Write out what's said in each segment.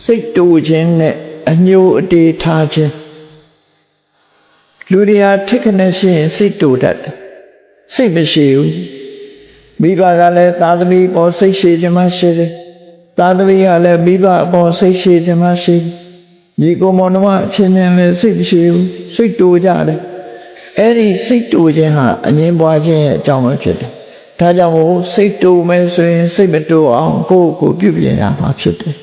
စိတ်တူခြင်းနဲ့အညိုအတေးထားခြင်းလူတွေဟာထိခနဲ့ရှိရင်စိတ်တူတတ်တယ်စိတ်မရှိဘူးမိဘကလည်းသာသမီပေါ်စိတ်ရှိခြင်းမရှိတယ်သာသမီကလည်းမိဘပေါ်စိတ်ရှိခြင်းမရှိညီကိုမောင်နှမအချင်းချင်းလည်းစိတ်မရှိဘူးစိတ်တူကြတယ်အဲ့ဒီစိတ်တူခြင်းဟာအငြင်းပွားခြင်းရဲ့အကြောင်းပဲဖြစ်တယ်ဒါကြောင့်မို့စိတ်တူမယ်ဆိုရင်စိတ်မတူအောင်ကိုယ့်ကိုပြုပြင်ရမှာဖြစ်တယ်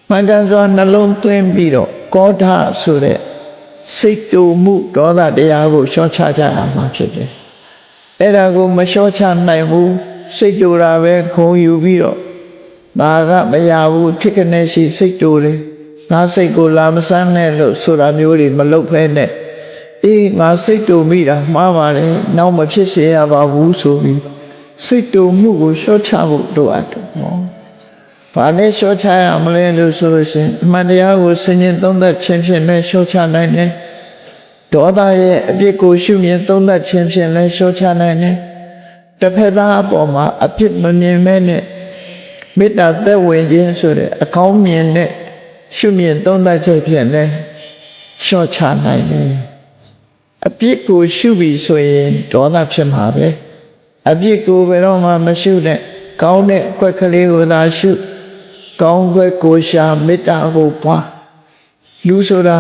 မှန်ကန်စွာနှလုံးသွင်းပြီးတော့ကောဓဆိုတဲ့စိတ်တူမှုဒေါသတရားကိုလျှော့ချကြရမှာဖြစ်တယ်အဲ့ဒါကိုမလျှော့ချနိုင်ဘူးစိတ်တူတာပဲခုံယူပြီးတော့ငါကမရဘူးထိကနေရှိစိတ်တူတယ်ငါစိတ်ကိုလာမစမ်းနဲ့လို့ဆိုတာမျိုးတွေမလုပ်ဖဲနဲ့အေးငါစိတ်တူမိတာမှားပါတယ်နောက်မဖြစ်စေရပါဘူးဆိုပြီးစိတ်တူမှုကိုလျှော့ချဖို့လိုအပ်တယ်နော်ဘာနဲ့လျှော့ချရမလဲလို့ဆိုလို့ရှိရင်အမှန်တရားကိုဆင်ញင်သုံးသပ်ခြင်းဖြင့်လည်းလျှော့ချနိုင်တယ်ဒေါသရဲ့အပြစ်ကိုရှုမြင်သုံးသပ်ခြင်းဖြင့်လည်းလျှော့ချနိုင်တယ်တစ်ဖက်သားအပေါ်မှာအပြစ်မမြင်မဲနဲ့မေတ္တာသက်ဝင်ခြင်းဆိုတဲ့အကောင်းမြင်တဲ့ရှုမြင်သုံးသပ်ခြင်းဖြင့်လည်းလျှော့ချနိုင်တယ်အပြစ်ကိုရှုပြီးဆိုရင်ဒေါသဖြစ်မှာပဲအပြစ်ကိုဘယ်တော့မှမရှုနဲ့ကောင်းတဲ့အကွက်ကလေးကိုသာရှုကောင်းကွက်ကိုရှာမေတ္တာကိုပွားလူဆိုတာ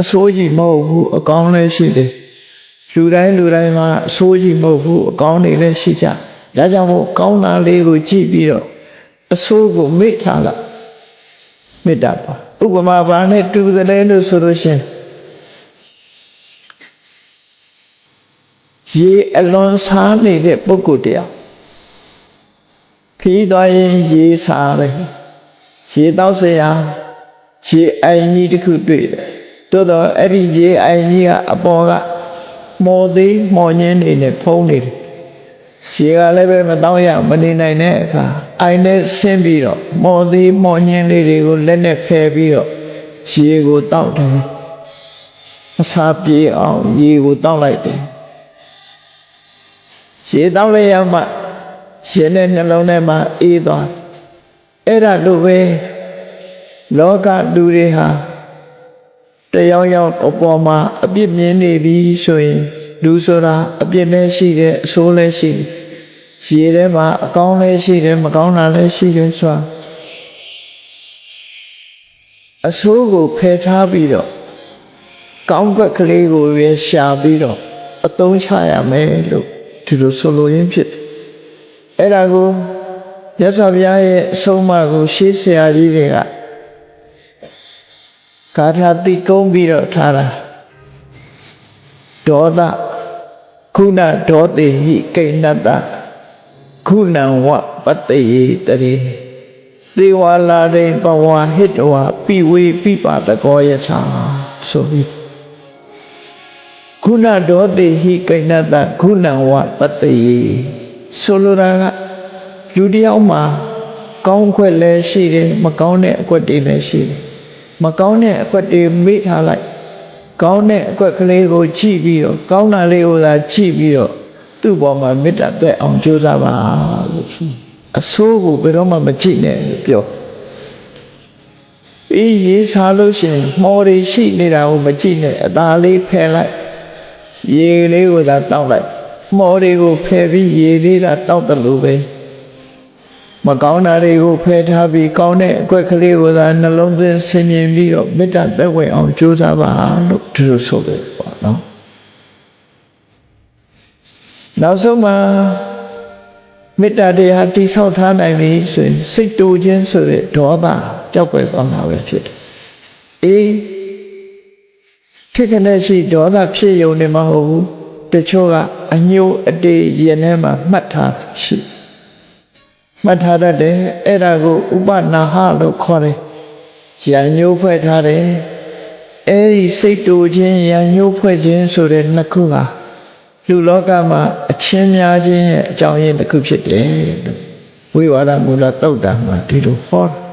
အဆိုးကြီးမဟုတ်ဘူးအကောင်းလည်းရှိတယ်လူတိုင်းမှာအဆိုးကြီးမဟုတ်ဘူးအကောင်းတွေလည်းရှိကြဒါကြောင့်မို့ကောင်းတာလေးကိုကြည့်ပြီးတော့အဆိုးကိုမေ့ထားလိုက်မေတ္တာပါဥပမာဘာနဲ့တူသလဲလို့ဆိုလို့ရှင်ရေအလွန်စားနေတဲ့ပုဂ္ဂိုလ်တရားခီးသွားရင်ရေစားတယ်ရေတောက်เสียရေအိုင်ကြီးတစ်ခုတွေ့တယ်သို့တော့အဲ့ဒီရေအိုင်ကြီးကအပေါ်ကမော်သေးမော်ညင်းနေနဲ့ဖုံးနေတယ်ရေကလည်းပဲမတောင်းရမနေနိုင်တဲ့အခါအိုင်နဲ့ဆင်းပြီးတော့မော်သေးမော်ညင်းလေးတွေကိုလက်နဲ့ဖယ်ပြီးတော့ရေကိုတောက်တယ်အစာပြေအောင်ရေကိုတောက်လိုက်တယ်ရေတောက်လိုက်ရမှရှင်တဲ့နှလုံးထဲမှာအေးသွားအဲ့ဒါလိုပဲလောကလူတွေဟာတယောက်ယောက်အပေါ်မှာအပြစ်မြင်နေပြီဆိုရင်လူဆိုတာအပြစ်လည်းရှိတယ်အဆိုးလည်းရှိတယ်ရေထဲမှာအကောင်းလည်းရှိတယ်မကောင်းတာလည်းရှိတယ်ဆိုတာအဆိုးကိုဖယ်ထားပြီးတော့ကောင်းကွက်ကလေးကိုပဲရှာပြီးတော့အသုံးချရမယ်လို့ဒီလိုဆိုလိုရင်းဖြစ်တယ်အဲ့ဒါကိုမြတ်စွာဘုရားရဲ့အဆုံးအမကိုရှေးဆရာကြီးတွေကဂါထာတိကုံးပြီးတော့ထားတာဒေါသခုနဒေါတိဟိကိဏတ္တခုနံဝပတ္တိတရေသေဝလာရိပဝါဟိတဝါပိဝေပိပါတကောယထာဆိုပြီးခုနဒေါတိဟိကိဏတ္တခုနံဝပတ္တိဆိုလိုတာကလူတယောက်မှာကောင်းခွက်လည်းရှိတယ်မကောင်းတဲ့အကွက်တွေလည်းရှိတယ်မကောင်းတဲ့အကွက်တွေမေ့ထားလိုက်ကောင်းတဲ့အကွက်ကလေးကိုကြည့်ပြီးတော့ကောင်းတာလေးကိုသာကြည့်ပြီးတော့သူ့ပေါ်မှာမေတ္တာသက်အောင်ကြိုးစားပါလို့အဆိုးကိုဘယ်တော့မှမကြည့်နဲ့လို့ပြောပြီးရေးစားလို့ရှိရင်မော်တွေရှိနေတာကိုမကြည့်နဲ့အသာလေးဖယ်လိုက်ရေလေးကိုသာတောက်လိုက်မော်တွေကိုဖယ်ပြီးရေလေးသာတောက်တယ်လို့ပဲမကောင်းတာတွေကိုဖယ်ထားပြီးကောင်းတဲ့အကွက်ကလေးကိုသာနှလုံးသွင်းဆင်မြင်ပြီးတော့မေတ္တာသက်ဝင်အောင်ကြိုးစားပါလို့ဒီလိုဆိုတယ်ပေါ့နော်နောက်ဆုံးမှာမေတ္တာတရားတိဆောက်ထားနိုင်ပြီဆိုရင်စိတ်တူခြင်းဆိုတဲ့ဒေါသကြောက်ွယ်သွားမှာပဲဖြစ်တယ်အေးဖြစ်ကနေရှိဒေါသဖြစ်ယုံနေမှာမဟုတ်ဘူးတချို့ကအညိုအတေးရင်ထဲမှာမှတ်ထားရှိမှတ်ထားတတ်တယ်အဲ့ဒါကိုဥပနာဟလို့ခေါ်တယ်ရံညိုးဖွဲ့ထားတယ်အဲ့ဒီစိတ်တူခြင်းရံညိုးဖွဲ့ခြင်းဆိုတဲ့နှစ်ခုဟာလူလောကမှာအချင်းများခြင်းရဲ့အကြောင်းရင်းတစ်ခုဖြစ်တယ်လို့ဝိဝါဒမူလသုတ်တံမှာဒီလိုဟော